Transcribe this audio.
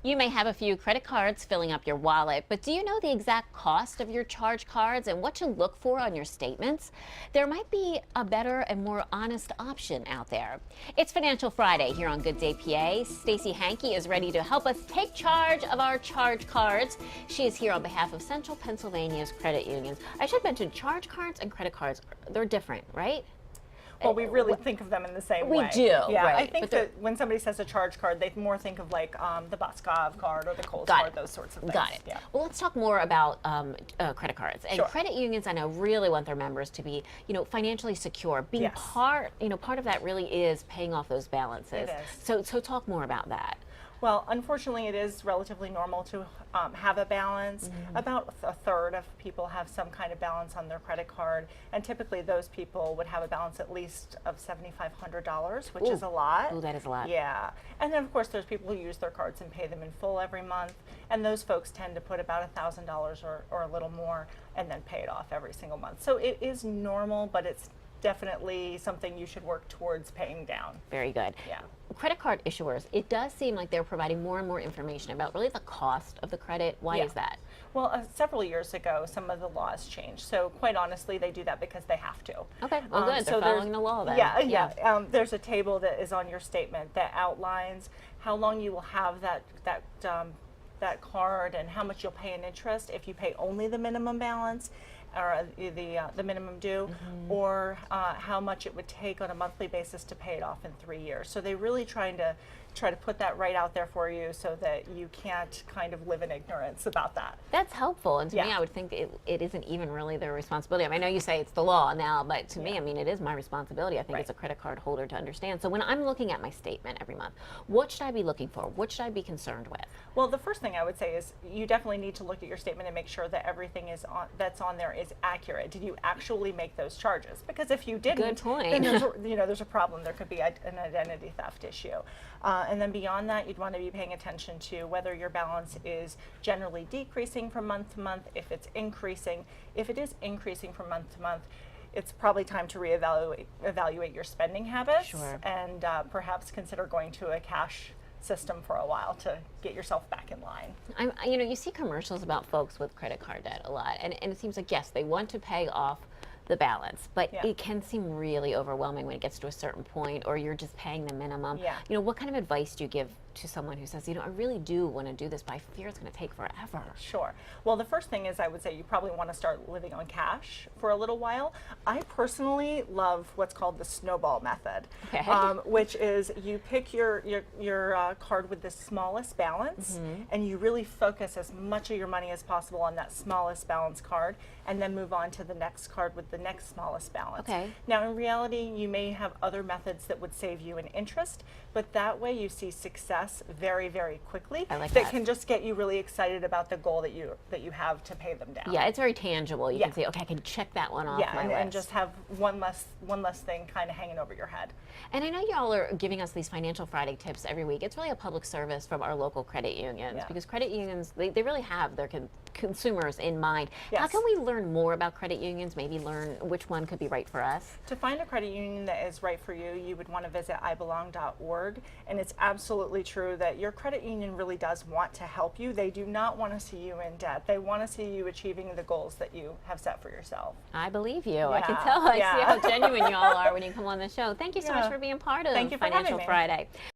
You may have a few credit cards filling up your wallet, but do you know the exact cost of your charge cards and what to look for on your statements? There might be a better and more honest option out there. It's Financial Friday here on Good Day PA. Stacey Hankey is ready to help us take charge of our charge cards. She is here on behalf of Central Pennsylvania's credit unions. I should mention charge cards and credit cards, they're different, right? Well, we really think of them in the same way. We do, yeah, right. I think that when somebody says a charge card, they more think of like the Boscov card or the Kohl's card, those sorts of things. Got it. Yeah. Well, let's talk more about credit cards. And Sure. credit unions, I know, really want their members to be, financially secure. Being Yes. part of that really is paying off those balances. It is. So talk more about that. Well, unfortunately, it is relatively normal to have a balance. About a third of people have some kind of balance on their credit card, and typically those people would have a balance at least of $7,500, which is a lot. Ooh, that is a lot. Yeah, and then of course there's people who use their cards and pay them in full every month, and those folks tend to put about $1,000 or a little more, and then pay it off every single month. So it is normal, but it's definitely something you should work towards paying down. Very good. Yeah. Credit card issuers, it does seem like they're providing more and more information about really the cost of the credit. Why is that? Well, several years ago, some of the laws changed. So quite honestly, they do that because they have to. Okay, well good, they're following the law then. Yeah. There's a table that is on your statement that outlines how long you will have that card and how much you'll pay in interest if you pay only the minimum balance or the minimum due, or how much it would take on a monthly basis to pay it off in 3 years. So they really try to put that right out there for you so that you can't kind of live in ignorance about that. That's helpful, and to me, I would think it isn't even really their responsibility. I mean, I know you say it's the law now, but to me, I mean, it is my responsibility. I think it's a credit card holder to understand. So when I'm looking at my statement every month, what should I be looking for? What should I be concerned with? Well, the first thing I would say is you definitely need to look at your statement and make sure that everything that's on there is accurate. Did you actually make those charges? Because if you didn't, Good point. then there's a problem. There could be an identity theft issue. And then beyond that, you'd want to be paying attention to whether your balance is generally decreasing from month to month, if it's increasing. If it is increasing from month to month, it's probably time to evaluate your spending habits. Sure. And perhaps consider going to a cash system for a while to get yourself back in line. You see commercials about folks with credit card debt a lot, and it seems like, yes, they want to pay off the balance, but it can seem really overwhelming when it gets to a certain point, or you're just paying the minimum. Yeah. What kind of advice do you give to someone who says, I really do want to do this, but I fear it's going to take forever? Sure. Well, the first thing is I would say you probably want to start living on cash for a little while. I personally love what's called the snowball method, which is you pick your card with the smallest balance, and you really focus as much of your money as possible on that smallest balance card, and then move on to the next card with the next smallest balance. Okay. Now, in reality, you may have other methods that would save you in interest, but that way you see success very, very quickly. I like that that. can just get you really excited about the goal that you have to pay them down. Yeah, it's very tangible. You can say, okay, I can check that one off my list. And just have one less thing kind of hanging over your head. And I know y'all are giving us these Financial Friday tips every week. It's really a public service from our local credit unions, because credit unions, they really have their consumers in mind. Yes. How can we learn more about credit unions, maybe learn which one could be right for us? To find a credit union that is right for you, you would want to visit ibelong.org, and it's absolutely true that your credit union really does want to help you. They do not want to see you in debt. They want to see you achieving the goals that you have set for yourself. I believe you. I can tell. I see how genuine you all are when you come on the show. Thank you so much for being part of Thank you for having Financial me. Friday.